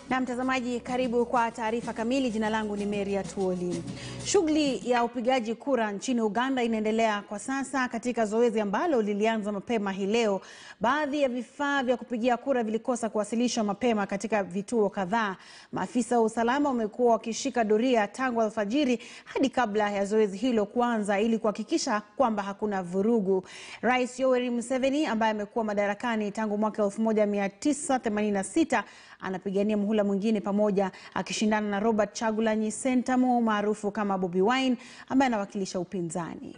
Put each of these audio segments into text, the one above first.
Na mtazamaji, karibu kwa taarifa kamili. Jina langu ni Mary Atuoli. Shughuli ya upigaji kura nchini Uganda inaendelea kwa sasa katika zoezi ambalo lilianza mapema hii leo. Baadhi ya vifaa vya kupigia kura vilikosa kuwasilishwa mapema katika vituo kadhaa. Maafisa wa usalama wamekuwa wakishika doria tangu alfajiri hadi kabla ya zoezi hilo kuanza ili kuhakikisha kwamba hakuna vurugu. Rais Yoweri Museveni ambaye amekuwa madarakani tangu mwaka 1986 anapigania muhula mwingine pamoja akishindana na Robert Chagulanyi Sentamu maarufu kama Bobi Wine ambaye anawakilisha upinzani.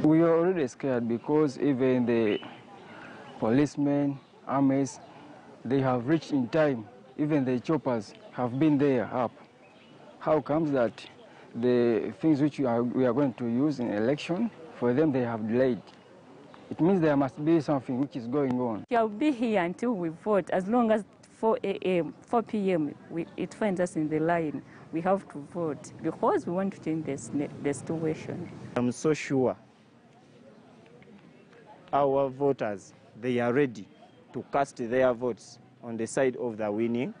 We are already scared because even the policemen, armies, they have reached in time. Even the choppers have been there up. How comes that the things which we are going to use in election, for them they have delayed? It means there must be something which is going on. Shall be here until we vote. As long as 4 p.m. it finds us in the line, we have to vote because we want to change the situation. I'm so sure our voters, they are ready to cast their votes on the side of the winning,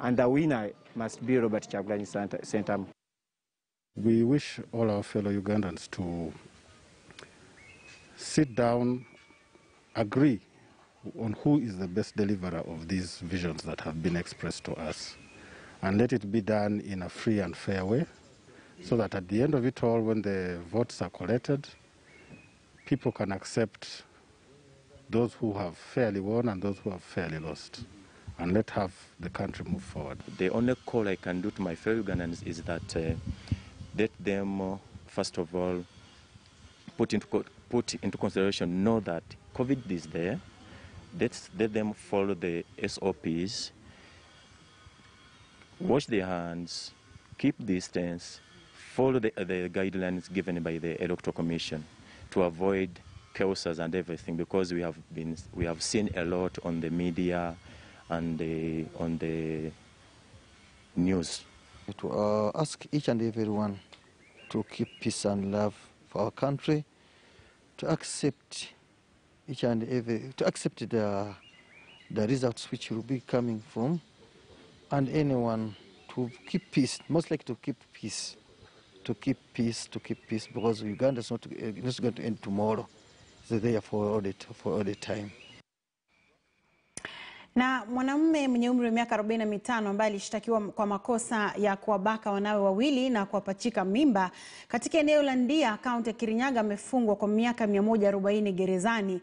and the winner must be Robert Chagulanyi Sentamu. We wish all our fellow Ugandans to sit down, agree on who is the best deliverer of these visions that have been expressed to us, and let it be done in a free and fair way, so that at the end of it all, when the votes are collected, people can accept those who have fairly won and those who have fairly lost, and let have the country move forward. The only call I can do to my fellow Ugandans is that let them, first of all, put into consideration, know that COVID is there. Let them follow the SOPs, wash their hands, keep distance, follow the guidelines given by the Electoral Commission to avoid chaoses and everything, because we have seen a lot on the media and on the news. To ask each and everyone to keep peace and love for our country, to accept the results which will be coming from, and anyone to keep peace, most likely to keep peace. To keep peace, because Uganda is not going to end tomorrow. It's there for all the time. Na mwanamume mwenye umri wa miaka 45 ambaye alishtakiwa kwa makosa ya kuwabaka wanawe wawili na kuwapachika mimba katika eneo la Ndia, kaunti ya Kirinyaga, amefungwa kwa miaka 140 gerezani.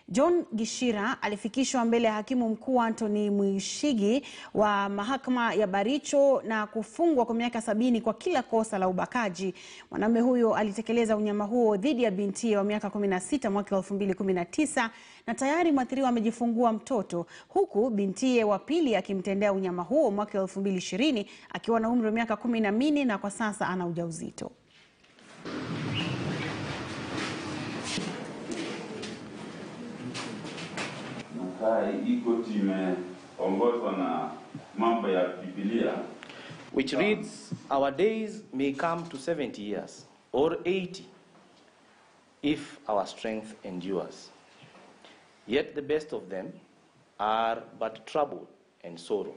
John Gishira alifikishwa mbele ya hakimu mkuu Anthony Mwishigi wa mahakama ya Baricho na kufungwa kwa miaka 70 kwa kila kosa la ubakaji. Mwanamume huyo alitekeleza unyama huo dhidi ya bintiye wa miaka 16 mwaka 2019 na tayari mwathiriwa amejifungua mtoto, huku bintiye wa pili akimtendea unyama huo mwaka 2020 akiwa na umri wa miaka 14 na kwa sasa ana ujauzito. Which reads, our days may come to 70 years or 80 if our strength endures. Yet the best of them are but trouble and sorrow,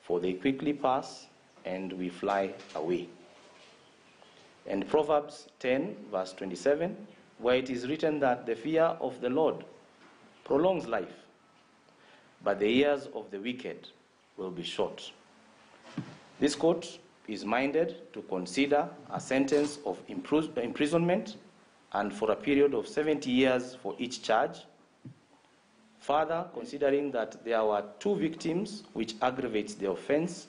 for they quickly pass and we fly away. And Proverbs 10 verse 27, where it is written that the fear of the Lord prolongs life, but the years of the wicked will be short. This court is minded to consider a sentence of imprisonment and for a period of 70 years for each charge. Further, considering that there were 2 victims which aggravates the offense,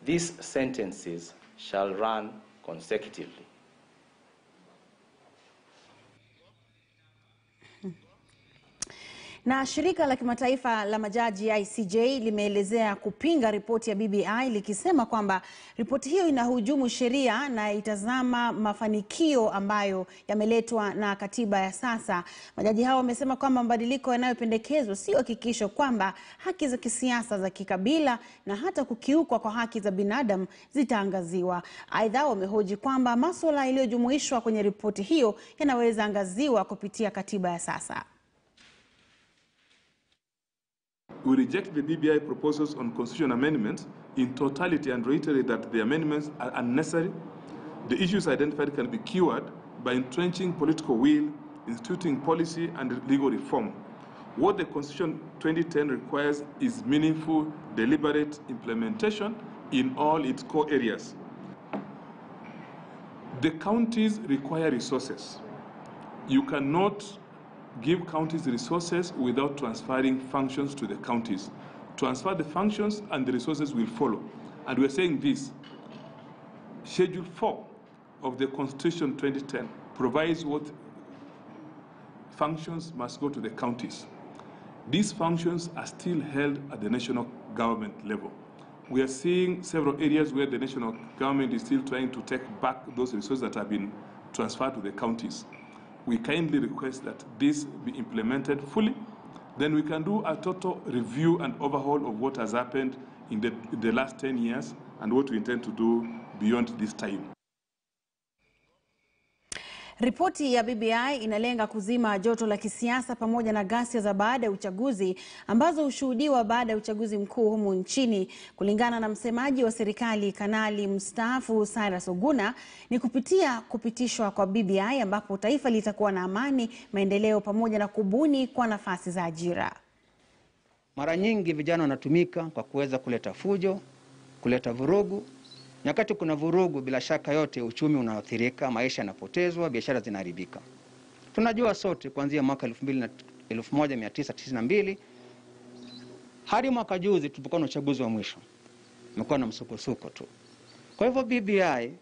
these sentences shall run consecutively. Na shirika la kimataifa la majaji ICJ limeelezea kupinga ripoti ya BBI likisema kwamba ripoti hiyo inahujumu sheria na itazama mafanikio ambayo yameletwa na katiba ya sasa. Majaji hao wamesema kwamba mabadiliko yanayopendekezwa sio hakikisho kwamba haki za kisiasa, za kikabila na hata kukiukwa kwa haki za binadamu zitaangaziwa. Aidha, wamehoji kwamba masuala yaliyojumuishwa kwenye ripoti hiyo yanaweza angaziwa kupitia katiba ya sasa. We reject the BBI proposals on constitutional amendments in totality and reiterate that the amendments are unnecessary. The issues identified can be cured by entrenching political will, instituting policy and legal reform. What the Constitution 2010 requires is meaningful, deliberate implementation in all its core areas. The counties require resources. You cannot give counties resources without transferring functions to the counties. Transfer the functions and the resources will follow. And we're saying this. Schedule 4 of the Constitution 2010 provides what functions must go to the counties. These functions are still held at the national government level. We are seeing several areas where the national government is still trying to take back those resources that have been transferred to the counties. We kindly request that this be implemented fully. Then we can do a total review and overhaul of what has happened in the last 10 years and what we intend to do beyond this time. Ripoti ya BBI inalenga kuzima joto la kisiasa pamoja na ghasia za baada ya uchaguzi ambazo hushuhudiwa baada ya uchaguzi mkuu humu nchini. Kulingana na msemaji wa serikali Kanali mstaafu Cyrus Oguna, ni kupitia kupitishwa kwa BBI ambapo taifa litakuwa na amani, maendeleo pamoja na kubuni kwa nafasi za ajira. Mara nyingi vijana wanatumika kwa kuweza kuleta fujo, kuleta vurugu. Nyakati kuna vurugu, bila shaka yote uchumi unaathirika, maisha yanapotezwa, biashara zinaharibika. Tunajua sote kuanzia mwaka 1992 hadi mwaka juzi tulipokuwa na uchaguzi wa mwisho, umekuwa na msukosuko tu. Kwa hivyo BBI,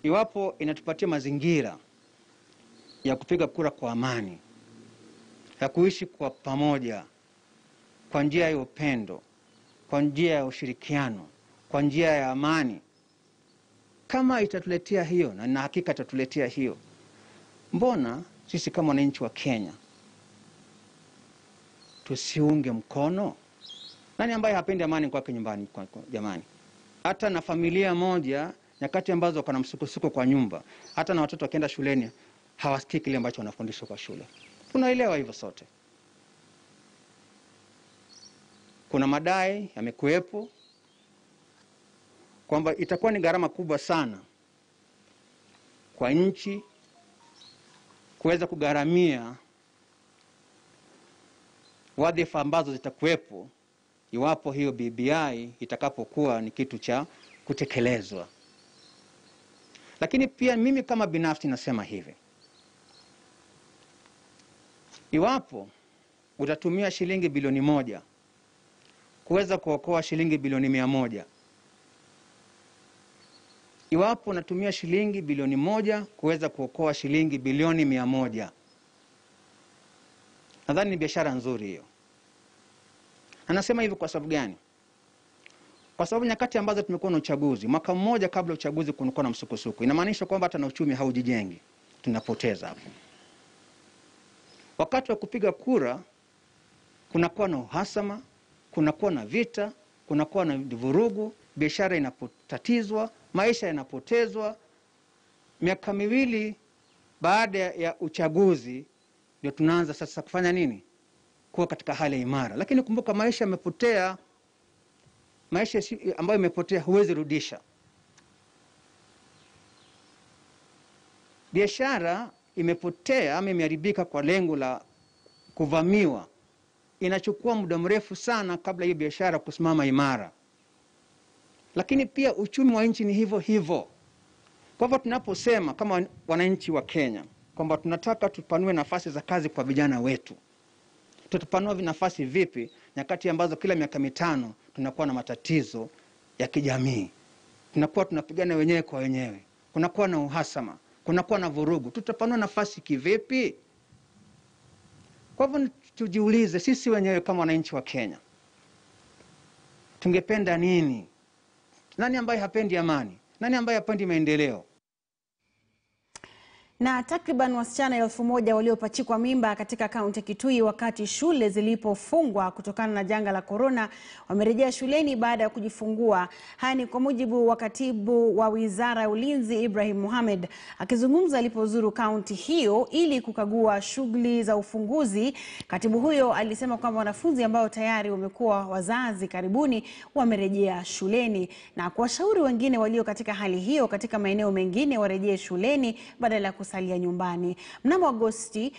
iwapo inatupatia mazingira ya kupiga kura kwa amani, ya kuishi kwa pamoja, kwa njia ya upendo, kwa njia ya ushirikiano, kwa njia ya amani, kama itatuletea hiyo, na hakika itatuletea hiyo, mbona sisi kama wananchi wa Kenya tusiunge mkono? Nani ambaye hapendi amani kwake nyumbani kwa jamani? Hata na familia moja, nyakati ambazo kuna msukosuko kwa nyumba, hata na watoto wakienda shuleni hawasikii kile ambacho wanafundishwa kwa shule. Tunaelewa hivyo sote. Kuna madai yamekuwepo kwamba itakuwa ni gharama kubwa sana kwa nchi kuweza kugharamia wadhifa ambazo zitakuwepo iwapo hiyo BBI itakapokuwa ni kitu cha kutekelezwa. Lakini pia mimi kama binafsi nasema hivi: iwapo utatumia shilingi bilioni 1 kuweza kuokoa shilingi bilioni 100, iwapo unatumia shilingi bilioni 1 kuweza kuokoa shilingi bilioni 100, nadhani ni biashara nzuri hiyo. Anasema hivyo kwa sababu gani? Kwa sababu nyakati ambazo tumekuwa na uchaguzi, mwaka mmoja kabla uchaguzi kulikuwa na msukosuko. Inamaanisha kwamba hata na uchumi haujijengi, tunapoteza hapo. Wakati wa kupiga kura kunakuwa na uhasama, kunakuwa na vita, kunakuwa na vurugu, biashara inapotatizwa, maisha yanapotezwa. Miaka 2 baada ya uchaguzi ndio tunaanza sasa kufanya nini? Kuwa katika hali imara. Lakini kumbuka, maisha yamepotea. Maisha ambayo imepotea huwezi rudisha. Biashara imepotea ama imeharibika kwa lengo la kuvamiwa, inachukua muda mrefu sana kabla hiyo biashara kusimama imara. Lakini pia uchumi wa nchi ni hivyo hivyo. Kwa hivyo tunaposema kama wananchi wa Kenya kwamba tunataka tupanue nafasi za kazi kwa vijana wetu, tutapanua nafasi vipi nyakati ambazo kila miaka 5 tunakuwa na matatizo ya kijamii, tunakuwa tunapigana wenyewe kwa wenyewe, kunakuwa na uhasama, kunakuwa na vurugu? Tutapanua nafasi kivipi? Kwa hivyo tujiulize sisi wenyewe kama wananchi wa Kenya, tungependa nini? Nani ambaye hapendi amani? Nani ambaye hapendi maendeleo? Na takriban wasichana 1000 waliopachikwa mimba katika kaunti Kitui wakati shule zilipofungwa kutokana na janga la corona wamerejea shuleni baada ya kujifungua. Haya ni kwa mujibu wa katibu wa Wizara ya Ulinzi Ibrahim Mohamed akizungumza alipozuru kaunti hiyo ili kukagua shughuli za ufunguzi. Katibu huyo alisema kwamba wanafunzi ambao tayari wamekuwa wazazi karibuni wamerejea shuleni na kuwashauri wengine walio katika hali hiyo katika maeneo mengine warejee shuleni badala ya kusalia nyumbani. Mnamo Agosti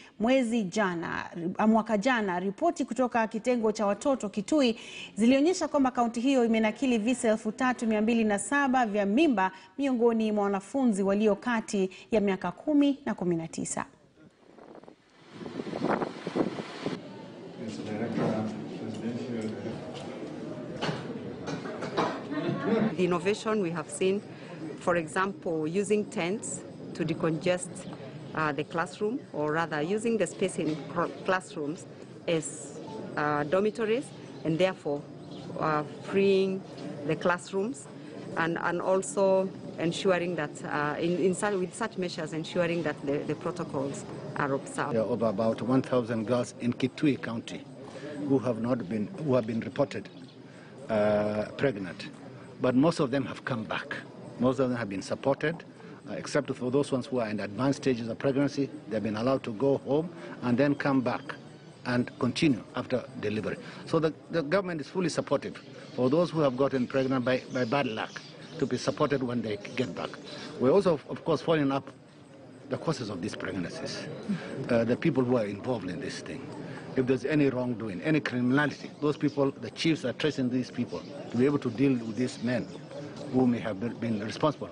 mwaka jana, ripoti kutoka kitengo cha watoto Kitui zilionyesha kwamba kaunti hiyo imenakili visa 3207 vya mimba miongoni mwa wanafunzi walio kati ya miaka 10 na 19. The innovation we have seen, for example, using tents to decongest the classroom, or rather using the space in classrooms as dormitories, and therefore freeing the classrooms, and also ensuring that with such measures ensuring that the protocols are observed. There are over about 1,000 girls in Kitui County who have been reported pregnant, but most of them have come back. Most of them have been supported. Except for those ones who are in advanced stages of pregnancy, they've been allowed to go home and then come back and continue after delivery. So the government is fully supportive for those who have gotten pregnant by bad luck to be supported when they get back. We're also, of course, following up the causes of these pregnancies, the people who are involved in this thing. If there's any wrongdoing, any criminality, those people, the chiefs are tracing these people to be able to deal with these men who may have been responsible.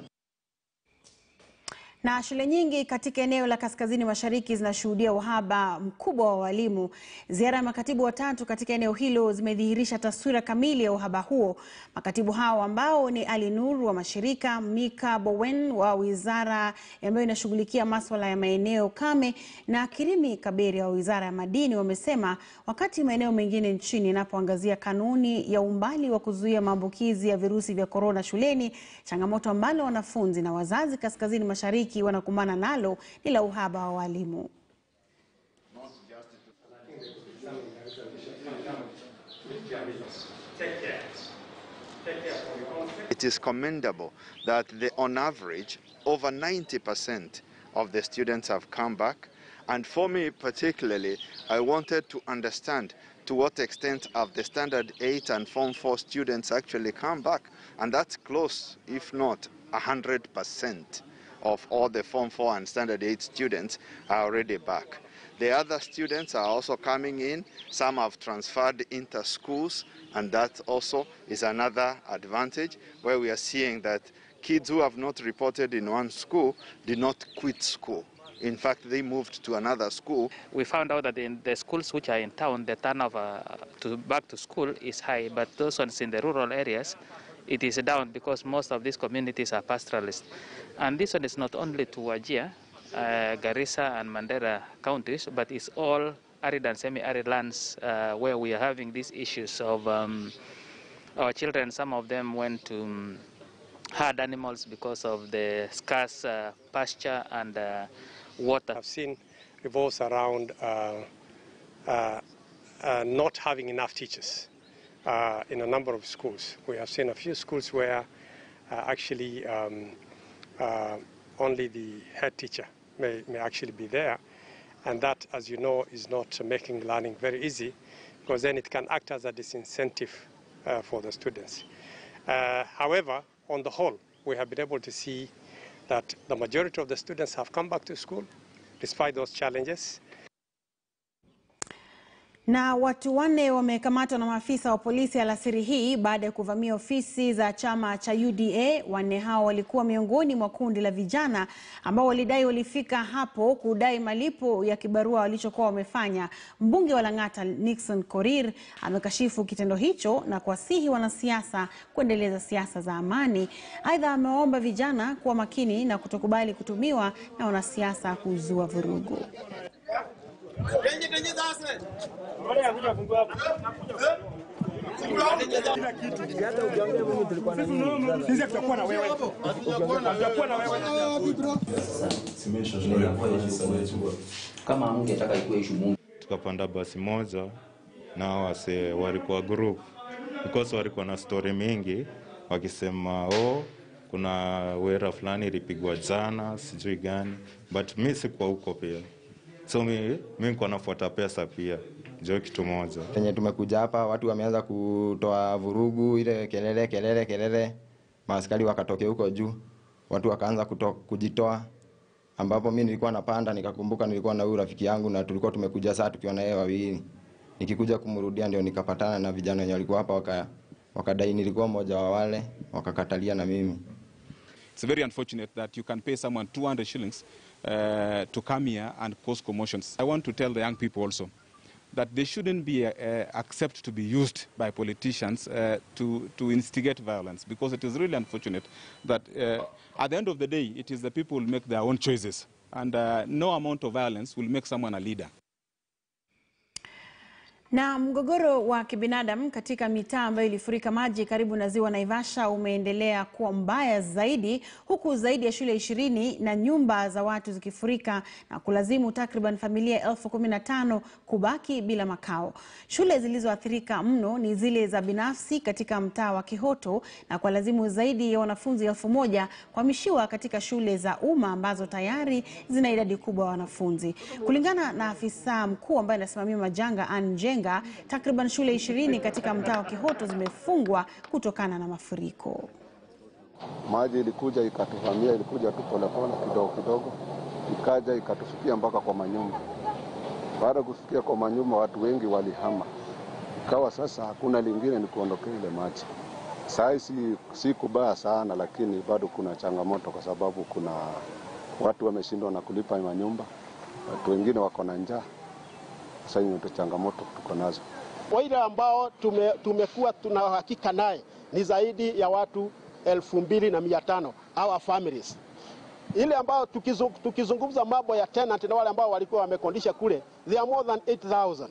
Na shule nyingi katika eneo la kaskazini mashariki zinashuhudia uhaba mkubwa wa walimu. Ziara ya makatibu watatu katika eneo hilo zimedhihirisha taswira kamili ya uhaba huo. Makatibu hao ambao ni Ali Nur wa mashirika, Mika Bowen wa wizara ambayo inashughulikia masuala ya maeneo kame, na Kirimi Kaberi wa wizara ya madini wamesema wakati maeneo mengine nchini yanapoangazia kanuni ya umbali wa kuzuia maambukizi ya virusi vya corona shuleni, changamoto ambalo wanafunzi na wazazi kaskazini mashariki wanakumbana nalo ni la uhaba wa walimu. It is commendable that on average over 90% of the students have come back, and for me particularly I wanted to understand to what extent have the Standard 8 and Form 4 students actually come back, and that's close, if not 100%. Of all the Form 4 and Standard 8 students are already back. The other students are also coming in. Some have transferred into schools, and that also is another advantage, where we are seeing that kids who have not reported in one school did not quit school. In fact, they moved to another school. We found out that in the schools which are in town, the turnover back to school is high, but those ones in the rural areas, it is down because most of these communities are pastoralist. And this one is not only to Wajir, Garissa and Mandera counties, but it's all arid and semi-arid lands where we are having these issues of our children. Some of them went to herd animals because of the scarce pasture and water. I've seen revolts around not having enough teachers in a number of schools. We have seen a few schools where actually only the head teacher may actually be there, and that, as you know, is not making learning very easy, because then it can act as a disincentive for the students. However, on the whole, we have been able to see that the majority of the students have come back to school despite those challenges. Na watu 4 wamekamatwa na maafisa wa polisi alasiri hii baada ya kuvamia ofisi za chama cha UDA. 4 hao walikuwa miongoni mwa kundi la vijana ambao walidai walifika hapo kudai malipo ya kibarua walichokuwa wamefanya. Mbunge wa Lang'ata Nixon Korir amekashifu kitendo hicho na kuwasihi wanasiasa kuendeleza siasa za amani. Aidha, amewaomba vijana kuwa makini na kutokubali kutumiwa na wanasiasa kuzua vurugu. Tukapanda basi moja na wase walikuwa group because walikuwa na story mingi wakisema kuna wera fulani ilipigwa jana sijui gani, but mimi sikuwa huko pia, so mimi niko nafuata pesa pia. Ndio kitu moja penye tumekuja hapa, watu wameanza kutoa vurugu, ile kelele, maaskari wakatokea huko juu, watu wakaanza kujitoa, ambapo mimi nilikuwa napanda, nikakumbuka nilikuwa na huyu rafiki yangu na tulikuwa tumekuja saa tukiwa na yeye wawili. Nikikuja kumrudia ndio nikapatana na vijana wenye walikuwa hapa, wakadai nilikuwa mmoja wa wale, wakakatalia na mimi. It's very unfortunate that you can pay someone 200 shillings to come here and cause commotions. I want to tell the young people also that they shouldn't be accept to be used by politicians to instigate violence, because it is really unfortunate that at the end of the day it is the people who make their own choices, and no amount of violence will make someone a leader. Na mgogoro wa kibinadamu katika mitaa ambayo ilifurika maji karibu na ziwa Naivasha umeendelea kuwa mbaya zaidi, huku zaidi ya shule 20 na nyumba za watu zikifurika na kulazimu takriban familia 15,000 kubaki bila makao. Shule zilizoathirika mno ni zile za binafsi katika mtaa wa Kihoto, na kwa lazimu zaidi ya wanafunzi 1,000 kuhamishiwa katika shule za umma ambazo tayari zina idadi kubwa ya wanafunzi. Kulingana na afisa mkuu ambaye anasimamia majanga Anjenga, takriban shule 20 katika mtaa wa Kihoto zimefungwa kutokana na mafuriko. Maji ilikuja ikatuvamia, ilikuja tu polepole kidogo, ikaja ikatufikia mpaka kwa manyumba. Baada kufikia kwa manyumba watu wengi walihama. Ikawa sasa hakuna lingine ni kuondokea ile maji. Sasa si kubaya sana, lakini bado kuna changamoto kwa sababu kuna watu wameshindwa na kulipa manyumba. Watu wengine wako na njaa. Sasa hiyo ndio changamoto tuko nazo. Wale ambao tumekuwa tuna hakika naye ni zaidi ya watu 2,500 our families. Ile ambao tukizungumza mambo ya tenant na wale ambao walikuwa wamekondisha kule, they are more than 8,000.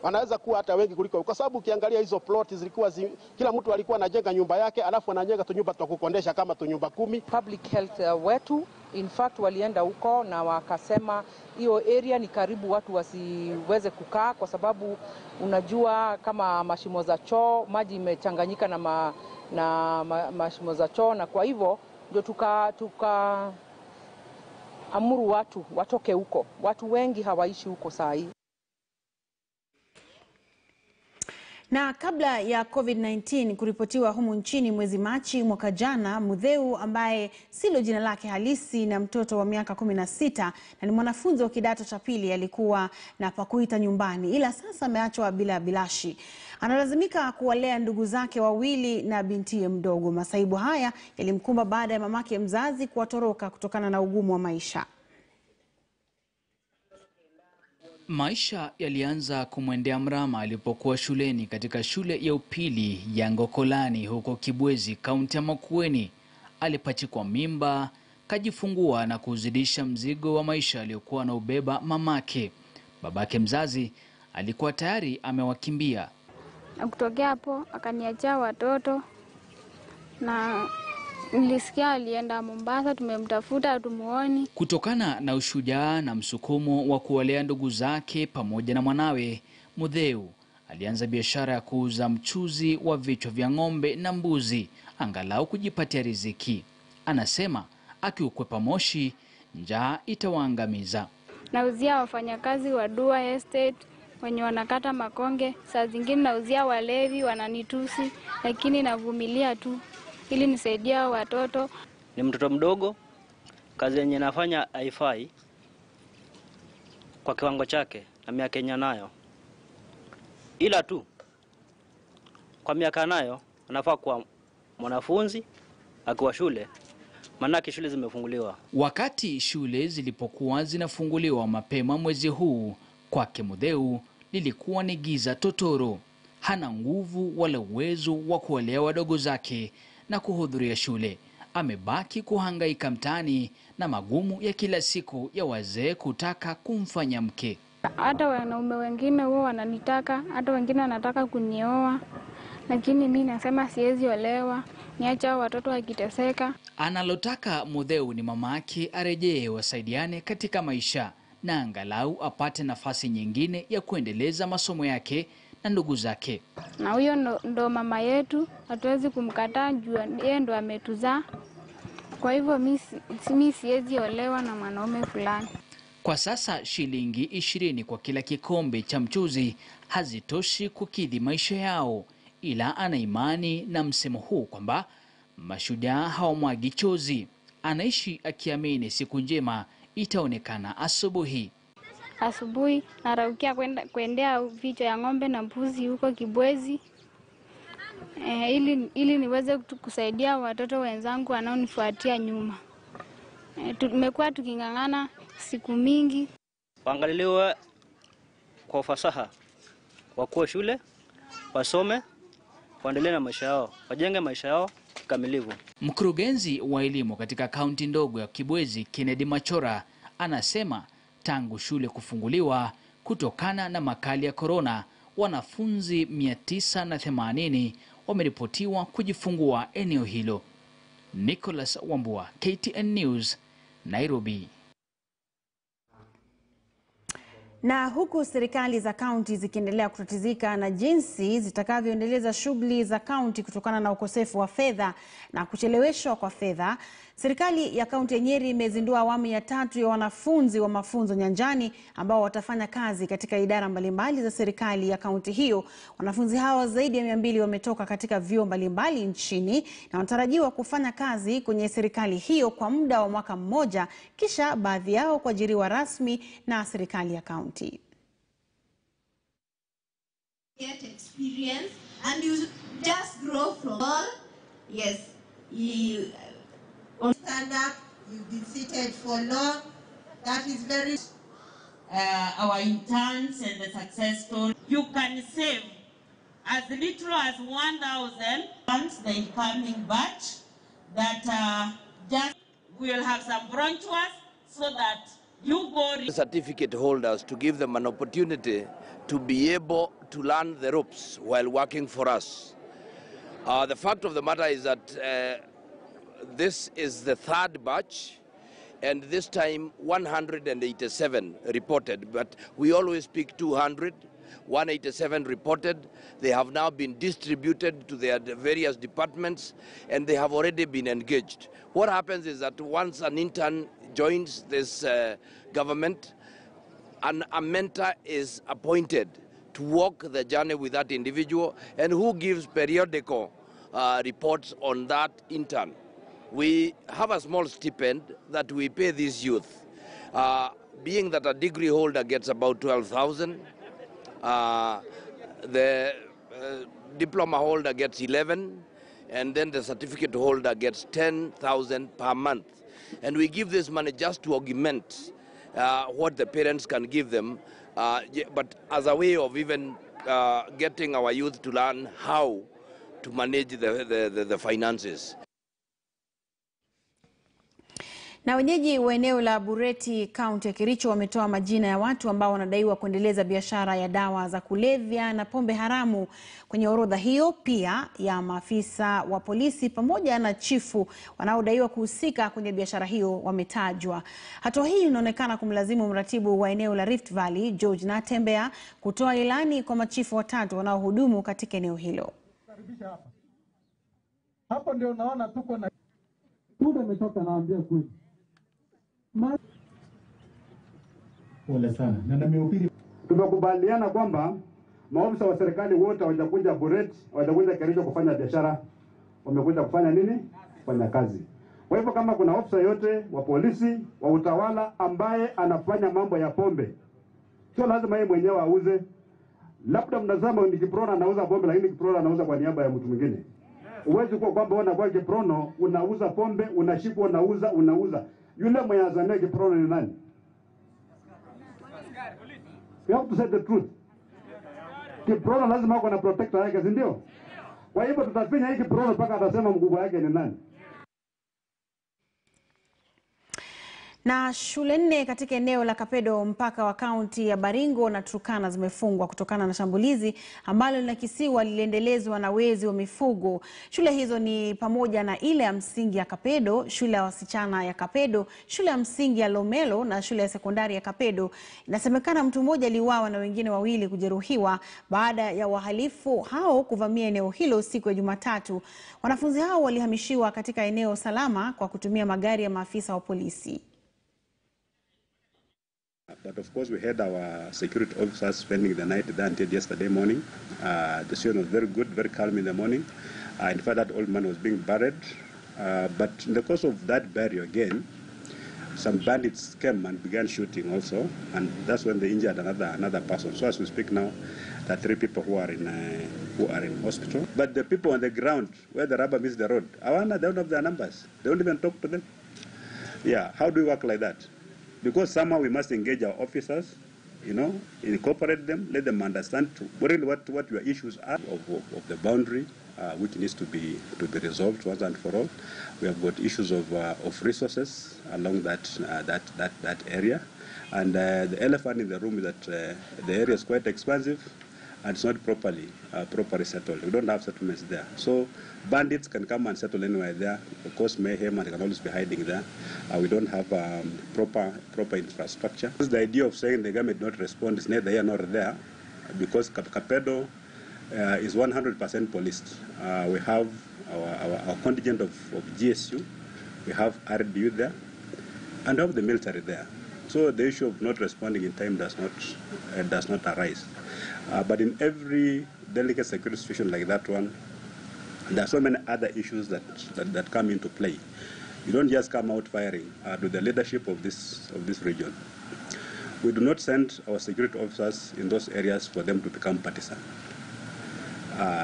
Wanaweza kuwa hata wengi kuliko, kwa sababu ukiangalia hizo plot zilikuwa kila mtu alikuwa anajenga nyumba yake, alafu anajenga tunyumba twa kukondesha kama tunyumba 10. Public health wetu in fact walienda huko na wakasema hiyo area ni karibu watu wasiweze kukaa, kwa sababu unajua kama mashimo za choo maji imechanganyika na mashimo za choo, na kwa hivyo ndio tuka amuru watu watoke huko. Watu wengi hawaishi huko saa hii. Na kabla ya COVID-19 kuripotiwa humu nchini mwezi Machi mwaka jana, Mbiu ambaye silo jina lake halisi na mtoto wa miaka 16 na ni mwanafunzi wa kidato cha pili alikuwa na pakuita nyumbani, ila sasa ameachwa bila bilashi. Analazimika kuwalea ndugu zake wawili na bintiye mdogo. Masaibu haya yalimkumba baada ya mamake mzazi kuwatoroka kutokana na ugumu wa maisha. Maisha yalianza kumwendea mrama alipokuwa shuleni katika shule ya upili ya Ngokolani huko Kibwezi, kaunti ya Makueni. Alipachikwa mimba, kajifungua na kuzidisha mzigo wa maisha aliyokuwa na ubeba mamake. Babake mzazi alikuwa tayari amewakimbia. Na kutokea hapo akaniachia watoto, na nilisikia alienda Mombasa, tumemtafuta tumuoni. Kutokana na ushujaa na msukumo wa kuwalea ndugu zake pamoja na mwanawe, Mbiu alianza biashara ya kuuza mchuzi wa vichwa vya ng'ombe na mbuzi, angalau kujipatia riziki. Anasema akiukwepa moshi, njaa itawaangamiza. Nauzia wafanyakazi wa Dua Estate wenye wanakata makonge, saa zingine nauzia walevi wananitusi, lakini navumilia tu ili nisaidia watoto. Ni mtoto mdogo, kazi yenye nafanya haifai kwa kiwango chake na miaka yenye nayo, ila tu kwa miaka nayo anafaa kuwa mwanafunzi akiwa shule, maana shule zimefunguliwa. Wakati shule zilipokuwa zinafunguliwa mapema mwezi huu, kwake Mbiu lilikuwa ni giza totoro. Hana nguvu wala uwezo wa kuwalea wadogo zake na kuhudhuria shule. Amebaki kuhangaika mtaani na magumu ya kila siku ya wazee kutaka kumfanya mke. Hata wanaume wengine huwa wananitaka, hata wengine wanataka kunioa, lakini mimi nasema siwezi olewa, niacha watoto wakiteseka. Analotaka Mutheu ni mamake arejee wasaidiane katika maisha na angalau apate nafasi nyingine ya kuendeleza masomo yake na ndugu zake. Na huyo ndo mama yetu, hatuwezi kumkataa juu yeye ndo ametuzaa. Kwa hivyo mimi siwezi olewa na mwanaume fulani. Kwa sasa shilingi 20 kwa kila kikombe cha mchuzi hazitoshi kukidhi maisha yao, ila ana imani na msemo huu kwamba mashujaa hawamwagi chozi. Anaishi akiamini siku njema itaonekana asubuhi. Asubuhi naraukia kuendea vichwa ya ng'ombe na mbuzi huko Kibwezi, ili niweze kusaidia watoto wenzangu wanaonifuatia nyuma. Tumekuwa tuking'ang'ana siku mingi. Waangaliliwe kwa ufasaha, wakuwe shule, wasome, waendelee na maisha yao, wajenge maisha yao kikamilifu. Mkurugenzi wa elimu katika kaunti ndogo ya Kibwezi, Kennedy Machora, anasema tangu shule kufunguliwa kutokana na makali ya korona, wanafunzi 980 wameripotiwa kujifungua eneo hilo. Nicholas Wambua, KTN News, Nairobi. Na huku serikali za kaunti zikiendelea kutatizika na jinsi zitakavyoendeleza shughuli za kaunti kutokana na ukosefu wa fedha na kucheleweshwa kwa fedha, serikali ya kaunti ya Nyeri imezindua awamu ya 3 ya wanafunzi wa mafunzo nyanjani ambao watafanya kazi katika idara mbalimbali za serikali ya kaunti hiyo. Wanafunzi hao zaidi ya 200 wametoka katika vyuo mbalimbali nchini na wanatarajiwa kufanya kazi kwenye serikali hiyo kwa muda wa mwaka mmoja, kisha baadhi yao kuajiriwa rasmi na serikali ya kaunti. Get experience and you just grow from all. Yes, you stand up, you've been seated for long. That is very our interns and the success story. You can save as little as 1,000 once the incoming batch that just will have some brochures so that you go certificate holders to give them an opportunity to be able to learn the ropes while working for us. The fact of the matter is that this is the 3rd batch, and this time 187 reported, but we always pick 200. 187 reported. They have now been distributed to their various departments, and they have already been engaged. What happens is that once an intern joins this government, a mentor is appointed to walk the journey with that individual, and who gives periodical reports on that intern. We have a small stipend that we pay these youth, being that a degree holder gets about 12,000, the diploma holder gets 11, and then the certificate holder gets 10,000 per month. And we give this money just to augment what the parents can give them, but as a way of even getting our youth to learn how to manage the finances. Na wenyeji wa eneo la Bureti, kaunti ya Kericho, wametoa majina ya watu ambao wanadaiwa kuendeleza biashara ya dawa za kulevya na pombe haramu. Kwenye orodha hiyo pia ya maafisa wa polisi pamoja na chifu wanaodaiwa kuhusika kwenye biashara hiyo wametajwa. Hatua hii inaonekana kumlazimu mratibu wa eneo la Rift Valley, George Natembea, kutoa ilani kwa machifu watatu wanaohudumu katika eneo hilo. Hapo ndio naona tuko na muda umetoka, naambia kweli. Pole sana. Na nimehubiri. Tumekubaliana kwamba maofisa wa serikali wote hawajakuja Bureti, hawajakuja Kericho kufanya biashara. Wamekuja kufanya nini? Kufanya kazi. Kwa hivyo kama kuna ofisa yote wa polisi, wa utawala ambaye anafanya mambo ya pombe, sio lazima yeye mwenyewe auze. Labda mnasema ni Kiprono anauza pombe, lakini Kiprono anauza kwa niaba ya mtu mwingine. Uwezi kuwa kwamba unakuwa Kiprono unauza pombe, unashikwa unauza. Yule mwenye azamia Kiprono ni nani? You have to say the truth. Kiprono lazima ako na protector yake, si ndio? Kwa hivyo tutafinya hiki Kiprono mpaka atasema mkubwa yake ni nani. Na shule 4 katika eneo la Kapedo mpaka wa kaunti ya Baringo na Turkana zimefungwa kutokana na shambulizi ambalo linakisiwa liliendelezwa na wezi wa mifugo. Shule hizo ni pamoja na ile ya msingi ya Kapedo, shule ya wasichana ya Kapedo, shule ya msingi ya Lomelo na shule ya sekondari ya Kapedo. Inasemekana mtu mmoja aliuawa na wengine 2 kujeruhiwa baada ya wahalifu hao kuvamia eneo hilo siku ya Jumatatu. Wanafunzi hao walihamishiwa katika eneo salama kwa kutumia magari ya maafisa wa polisi. But of course, we had our security officers spending the night there until yesterday morning. The situation was very good, very calm in the morning. In fact, that old man was being buried. But in the course of that burial again, some bandits came and began shooting also, and that's when they injured another person. So as we speak now, there are 3 people who are in hospital. But the people on the ground, where the rubber meets the road, they don't have their numbers. They don't even talk to them. Yeah, how do we work like that? Because somehow we must engage our officers, incorporate them, let them understand really what your issues are of the boundary, which needs to be resolved once and for all. We have got issues of resources along that area, and the elephant in the room is that the area is quite expansive and it's not properly settled. We don't have settlements there, so bandits can come and settle anywhere there, of course mayhem, and they can always be hiding there. We don't have proper infrastructure. The idea of saying the government not respond is neither here nor there, because Kapedo is 100% policed. We have our contingent of GSU, we have RDU there, and we have the military there. So the issue of not responding in time does not arise. But in every delicate security situation like that one, there are so many other issues that come into play. You don't just come out firing to the leadership of this region. We do not send our security officers in those areas for them to become partisan.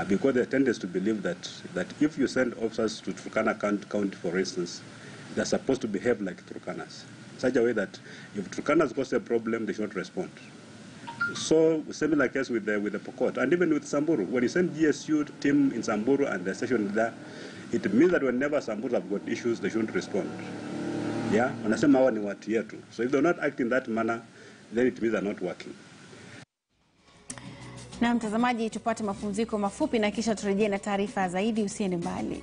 Because they tend to believe that if you send officers to Turkana County, for instance, they're supposed to behave like Turkanas, such a way that if Turkanas cause a problem, they should not respond. So similar case with the Pokot, and even with Samburu. When you send GSU team in Samburu and the station there, it means that whenever Samburu have got issues, they shouldn't respond. Yeah, wanasema hawa ni watu yetu. So if they're not acting in that manner, then it means they're not working. Na mtazamaji, tupate mapumziko mafupi na kisha turejee na taarifa zaidi. Usiende mbali.